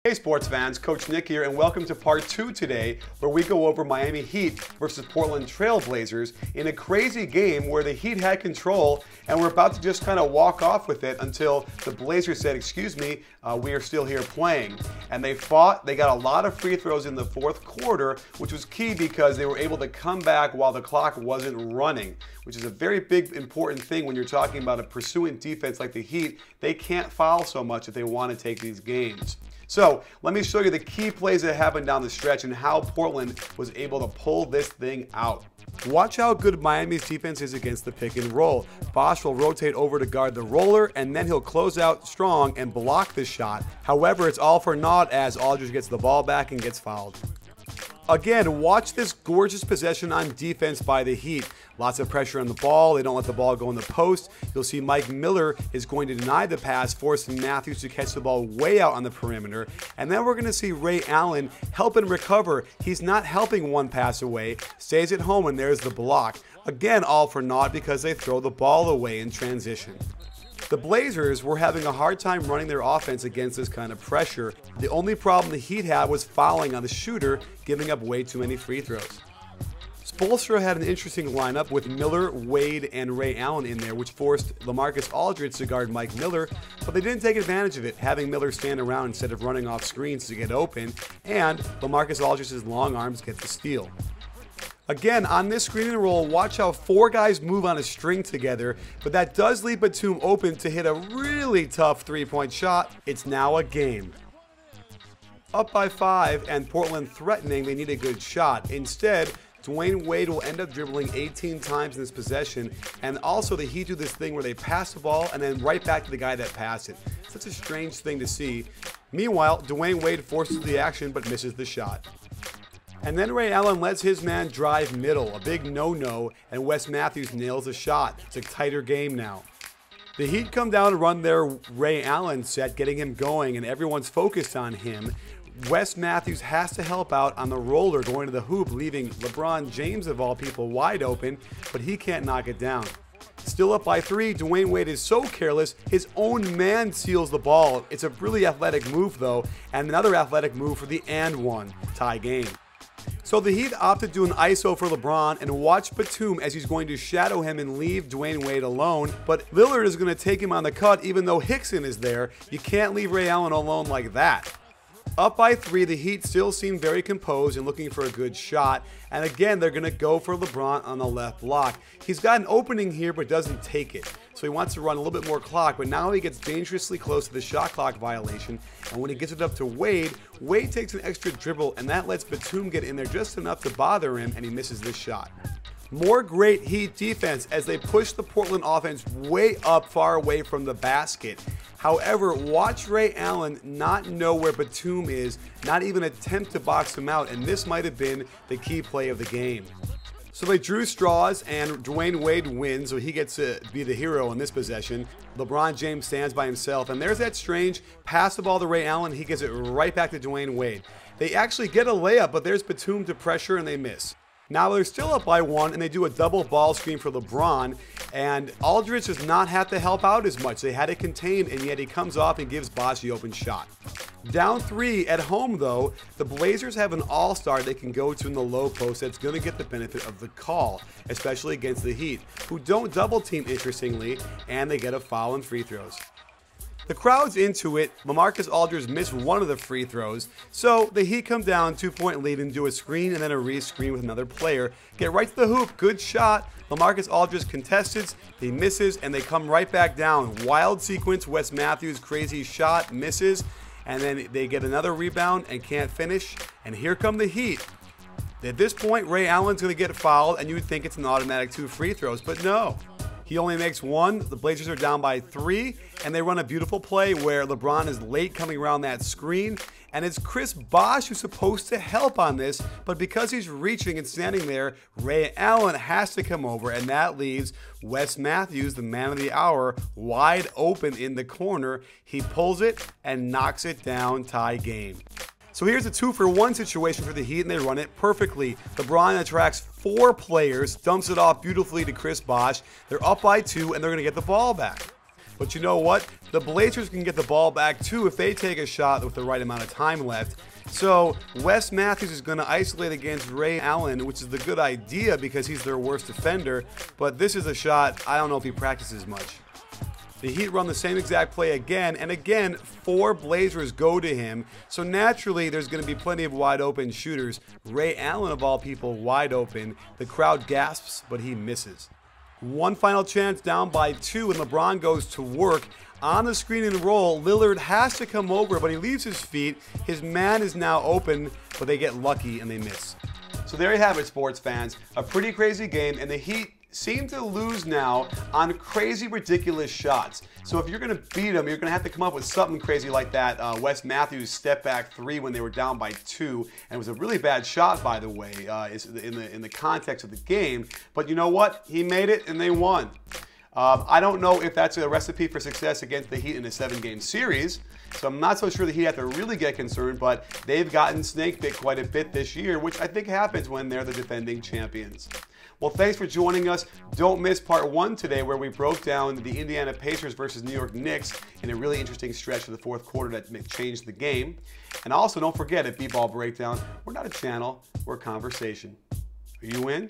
Hey sports fans, Coach Nick here, and welcome to part 2 today, where we go over Miami Heat versus Portland Trail Blazers in a crazy game where the Heat had control, and we're about to just kind of walk off with it until the Blazers said, excuse me, we are still here playing. And they fought. They got a lot of free throws in the fourth quarter, which was key because they were able to come back while the clock wasn't running, which is a very big, important thing when you're talking about a pursuing defense like the Heat. They can't foul so much if they want to take these games. So let me show you the key plays that happened down the stretch and how Portland was able to pull this thing out. Watch how good Miami's defense is against the pick and roll. Bosh will rotate over to guard the roller, and then he'll close out strong and block the shot. However, it's all for naught as Aldridge gets the ball back and gets fouled. Again, watch this gorgeous possession on defense by the Heat. Lots of pressure on the ball. They don't let the ball go in the post. You'll see Mike Miller is going to deny the pass, forcing Matthews to catch the ball way out on the perimeter. And then we're going to see Ray Allen help and recover. He's not helping one pass away. Stays at home, and there's the block. Again, all for naught because they throw the ball away in transition. The Blazers were having a hard time running their offense against this kind of pressure. The only problem the Heat had was fouling on the shooter, giving up way too many free throws. Spoelstra had an interesting lineup with Miller, Wade, and Ray Allen in there, which forced LaMarcus Aldridge to guard Mike Miller, but they didn't take advantage of it, having Miller stand around instead of running off screens to get open, and LaMarcus Aldridge's long arms get the steal. Again, on this screen and roll, watch how 4 guys move on a string together, but that does leave Batum open to hit a really tough 3-point shot. It's now a game. Up by 5 and Portland threatening they need a good shot. Instead, Dwayne Wade will end up dribbling 18 times in this possession, and also the Heat do this thing where they pass the ball and then right back to the guy that passed it. Such a strange thing to see. Meanwhile, Dwayne Wade forces the action but misses the shot. And then Ray Allen lets his man drive middle, a big no-no, and Wes Matthews nails the shot. It's a tighter game now. The Heat come down to run their Ray Allen set, getting him going, and everyone's focused on him. Wes Matthews has to help out on the roller going to the hoop, leaving LeBron James, of all people, wide open, but he can't knock it down. Still up by 3, Dwayne Wade is so careless, his own man steals the ball. It's a really athletic move, though, and another athletic move for the and one, tie game. So the Heat opted to do an ISO for LeBron and watch Batum as he's going to shadow him and leave Dwayne Wade alone. But Lillard is going to take him on the cut even though Hickson is there. You can't leave Ray Allen alone like that. Up by 3, the Heat still seem very composed and looking for a good shot. And again, they're going to go for LeBron on the left block. He's got an opening here but doesn't take it. So he wants to run a little bit more clock, but now he gets dangerously close to the shot clock violation. And when he gets it up to Wade, Wade takes an extra dribble, and that lets Batum get in there just enough to bother him, and he misses this shot. More great Heat defense as they push the Portland offense way up far away from the basket. However, watch Ray Allen not know where Batum is, not even attempt to box him out, and this might have been the key play of the game. So they drew straws, and Dwayne Wade wins, so he gets to be the hero in this possession. LeBron James stands by himself, and there's that strange pass the ball to Ray Allen. He gets it right back to Dwayne Wade. They actually get a layup, but there's Batum to pressure, and they miss. Now they're still up by 1, and they do a double ball screen for LeBron, and Aldridge does not have to help out as much. They had it contained, and yet he comes off and gives Bosh the open shot. Down 3 at home, though, the Blazers have an all-star they can go to in the low post that's going to get the benefit of the call, especially against the Heat, who don't double team, interestingly, and they get a foul and free throws. The crowd's into it. LaMarcus Aldridge missed one of the free throws, so the Heat come down 2-point lead and do a screen and then a re-screen with another player. Get right to the hoop, good shot. LaMarcus Aldridge contests, he misses, and they come right back down. Wild sequence, Wes Matthews, crazy shot, misses, and then they get another rebound and can't finish, and here come the Heat. At this point, Ray Allen's going to get fouled, and you would think it's an automatic 2 free throws, but no. He only makes 1. The Blazers are down by 3, and they run a beautiful play where LeBron is late coming around that screen, and it's Chris Bosh who's supposed to help on this, but because he's reaching and standing there, Ray Allen has to come over, and that leaves Wes Matthews, the man of the hour, wide open in the corner. He pulls it and knocks it down, tie game. So here's a 2-for-1 situation for the Heat, and they run it perfectly. LeBron attracts 4 players, dumps it off beautifully to Chris Bosh. They're up by 2, and they're going to get the ball back. But you know what? The Blazers can get the ball back too if they take a shot with the right amount of time left. So Wes Matthews is going to isolate against Ray Allen, which is the good idea because he's their worst defender. But this is a shot I don't know if he practices much. The Heat run the same exact play again, and again, 4 Blazers go to him. So naturally, there's going to be plenty of wide open shooters. Ray Allen, of all people, wide open. The crowd gasps, but he misses. One final chance, down by 2, and LeBron goes to work. On the screen and roll, Lillard has to come over, but he leaves his feet. His man is now open, but they get lucky and they miss. So there you have it, sports fans. A pretty crazy game, and the Heat seem to lose now on crazy, ridiculous shots. So if you're going to beat them, you're going to have to come up with something crazy like that Wes Matthews step back 3 when they were down by 2, and it was a really bad shot, by the way, in the context of the game. But you know what? He made it, and they won. I don't know if that's a recipe for success against the Heat in a 7-game series, so I'm not so sure the Heat have to really get concerned, but they've gotten snake bit quite a bit this year, which I think happens when they're the defending champions. Well, thanks for joining us. Don't miss part 1 today where we broke down the Indiana Pacers versus New York Knicks in a really interesting stretch of the 4th quarter that changed the game. And also, don't forget at B-Ball Breakdown, we're not a channel, we're a conversation. Are you in?